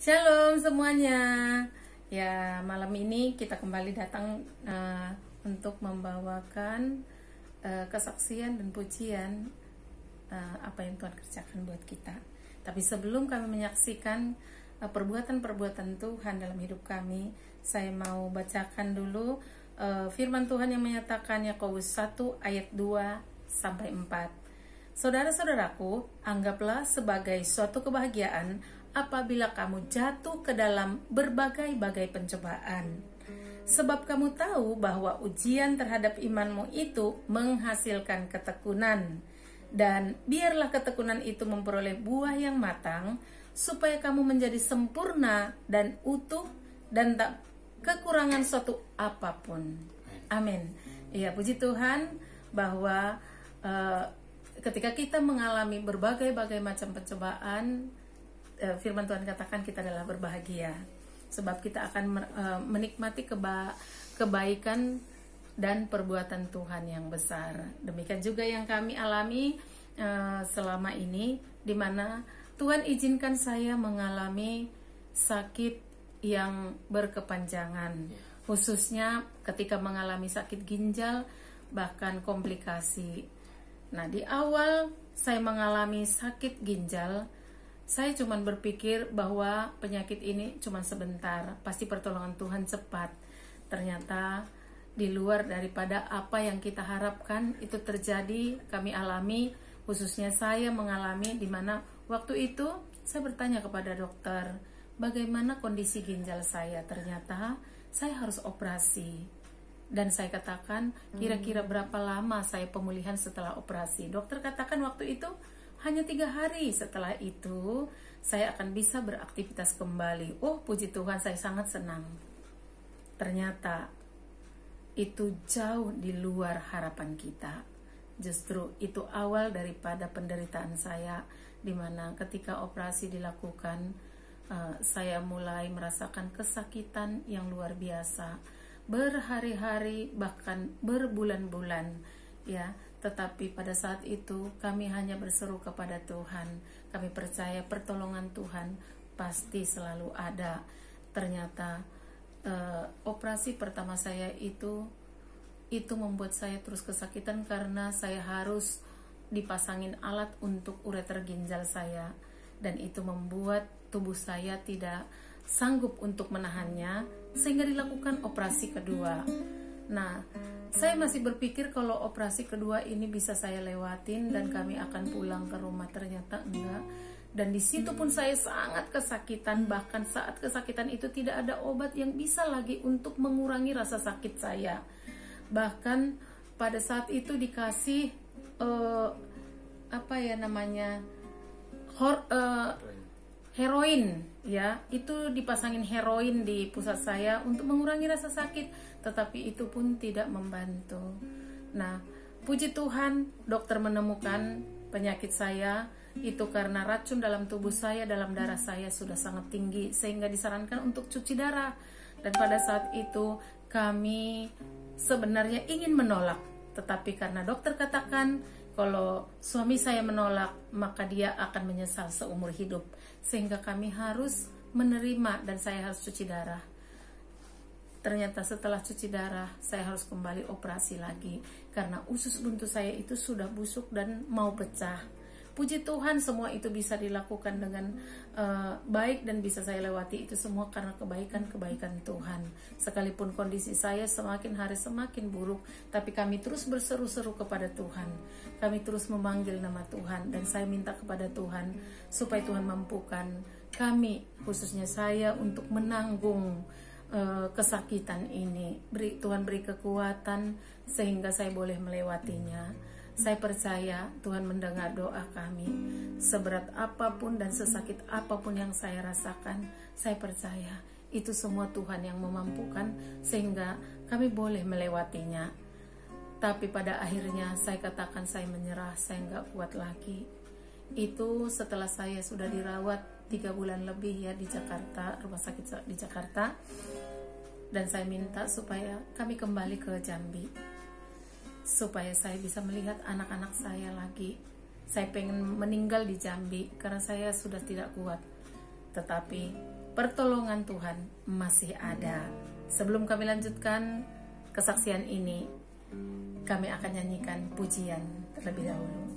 Shalom semuanya. Ya, malam ini kita kembali datang untuk membawakan kesaksian dan pujian apa yang Tuhan kerjakan buat kita. Tapi sebelum kami menyaksikan perbuatan-perbuatan Tuhan dalam hidup kami, saya mau bacakan dulu firman Tuhan yang menyatakan Yakobus 1 ayat 2 sampai 4. Saudara-saudaraku, anggaplah sebagai suatu kebahagiaan apabila kamu jatuh ke dalam berbagai-bagai pencobaan. Sebab kamu tahu bahwa ujian terhadap imanmu itu menghasilkan ketekunan. Dan biarlah ketekunan itu memperoleh buah yang matang, supaya kamu menjadi sempurna dan utuh dan tak kekurangan suatu apapun. Amin. Ya, puji Tuhan bahwa ketika kita mengalami berbagai-bagai macam pencobaan, firman Tuhan katakan kita adalah berbahagia, sebab kita akan menikmati kebaikan dan perbuatan Tuhan yang besar. Demikian juga yang kami alami selama ini, di mana Tuhan izinkan saya mengalami sakit yang berkepanjangan, khususnya ketika mengalami sakit ginjal, bahkan komplikasi. Nah, di awal saya mengalami sakit ginjal, saya cuma berpikir bahwa penyakit ini cuma sebentar, pasti pertolongan Tuhan cepat. Ternyata di luar daripada apa yang kita harapkan itu terjadi, kami alami, khususnya saya mengalami, di mana waktu itu saya bertanya kepada dokter, bagaimana kondisi ginjal saya. Ternyata saya harus operasi. Dan saya katakan, kira-kira berapa lama saya pemulihan setelah operasi? Dokter katakan waktu itu hanya 3 hari setelah itu saya akan bisa beraktivitas kembali. Oh, puji Tuhan, saya sangat senang. Ternyata itu jauh di luar harapan kita. Justru itu awal daripada penderitaan saya, di mana ketika operasi dilakukan, saya mulai merasakan kesakitan yang luar biasa, berhari-hari bahkan berbulan-bulan, ya. Tetapi pada saat itu kami hanya berseru kepada Tuhan. Kami percaya pertolongan Tuhan pasti selalu ada. Ternyata operasi pertama saya itu membuat saya terus kesakitan, karena saya harus dipasangin alat untuk ureter ginjal saya, dan itu membuat tubuh saya tidak sanggup untuk menahannya, sehingga dilakukan operasi kedua. Nah, saya masih berpikir kalau operasi kedua ini bisa saya lewatin dan kami akan pulang ke rumah. Ternyata enggak. Dan di situ pun saya sangat kesakitan. Bahkan saat kesakitan itu tidak ada obat yang bisa lagi untuk mengurangi rasa sakit saya. Bahkan pada saat itu dikasih heroin, ya, itu dipasangin heroin di pusat saya untuk mengurangi rasa sakit, tetapi itu pun tidak membantu. Nah, puji Tuhan, dokter menemukan penyakit saya itu karena racun dalam tubuh saya, dalam darah saya sudah sangat tinggi, sehingga disarankan untuk cuci darah. Dan pada saat itu kami sebenarnya ingin menolak, tetapi karena dokter katakan kalau suami saya menolak, maka dia akan menyesal seumur hidup, sehingga kami harus menerima dan saya harus cuci darah. Ternyata setelah cuci darah, saya harus kembali operasi lagi, karena usus buntu saya itu sudah busuk dan mau pecah. Puji Tuhan, semua itu bisa dilakukan dengan baik dan bisa saya lewati itu semua karena kebaikan-kebaikan Tuhan. Sekalipun kondisi saya semakin hari semakin buruk, tapi kami terus berseru-seru kepada Tuhan. Kami terus memanggil nama Tuhan, dan saya minta kepada Tuhan supaya Tuhan mampukan kami, khususnya saya, untuk menanggung kesakitan ini. Tuhan beri kekuatan sehingga saya boleh melewatinya. Saya percaya Tuhan mendengar doa kami. Seberat apapun dan sesakit apapun yang saya rasakan, saya percaya itu semua Tuhan yang memampukan sehingga kami boleh melewatinya. Tapi pada akhirnya saya katakan saya menyerah, saya nggak kuat lagi. Itu setelah saya sudah dirawat 3 bulan lebih, ya, di Jakarta, rumah sakit di Jakarta. Dan saya minta supaya kami kembali ke Jambi, supaya saya bisa melihat anak-anak saya lagi. Saya pengen meninggal di Jambi karena saya sudah tidak kuat. Tetapi pertolongan Tuhan masih ada. Sebelum kami lanjutkan kesaksian ini, kami akan nyanyikan pujian terlebih dahulu.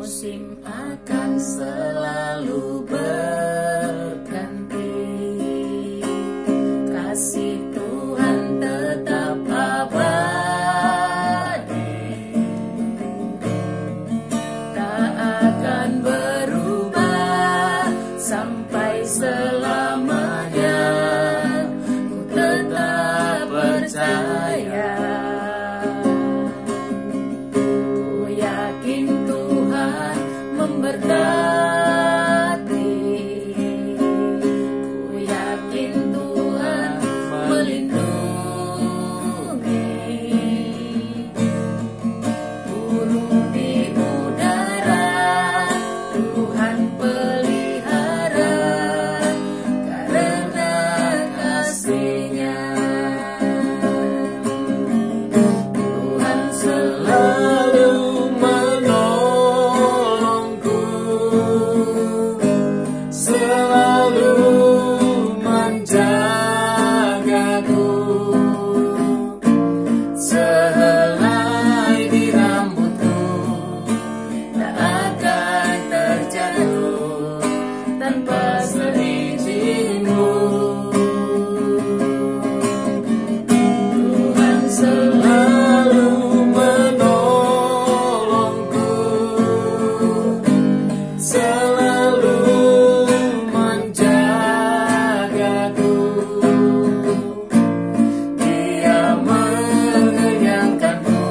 Musim akan selalu berganti, kasih Tuhan tetap abadi, tak akan berubah sampai selamanya. Ku tetap percaya, ku yakin Tuhan memberkati, ku yakin Tuhan melindungi. Burung di udara Tuhan pelihara karena kasih-Nya. Tuhan selalu menolongku, selalu menjagaku. Sehelai di rambutku tak akan terjatuh tanpa seizin-Mu. Tuhan selalu menolongku, selalu menjagaku. Dia mengenyangkanku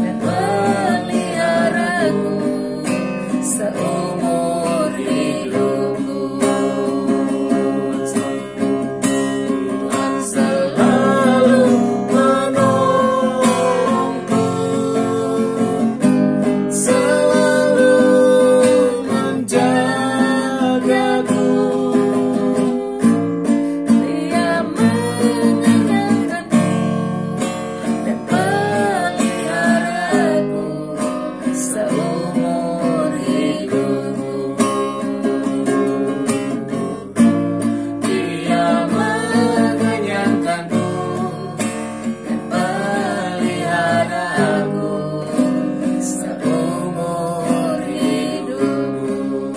dan meliharaku seumur hidupku. Tuhan selalu menolongku, selalu menjagaku. Dia mengenyangkanku dan peliharaku seumur hidupku. Dia mengenyangkanku dan peliharaku seumur hidupku.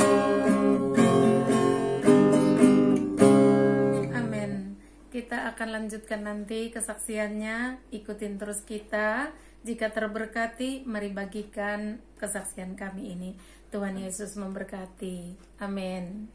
Amin. Kita akan lanjutkan nanti kesaksiannya. Ikutin terus kita. Jika terberkati, mari bagikan kesaksian kami ini. Tuhan Yesus memberkati. Amin.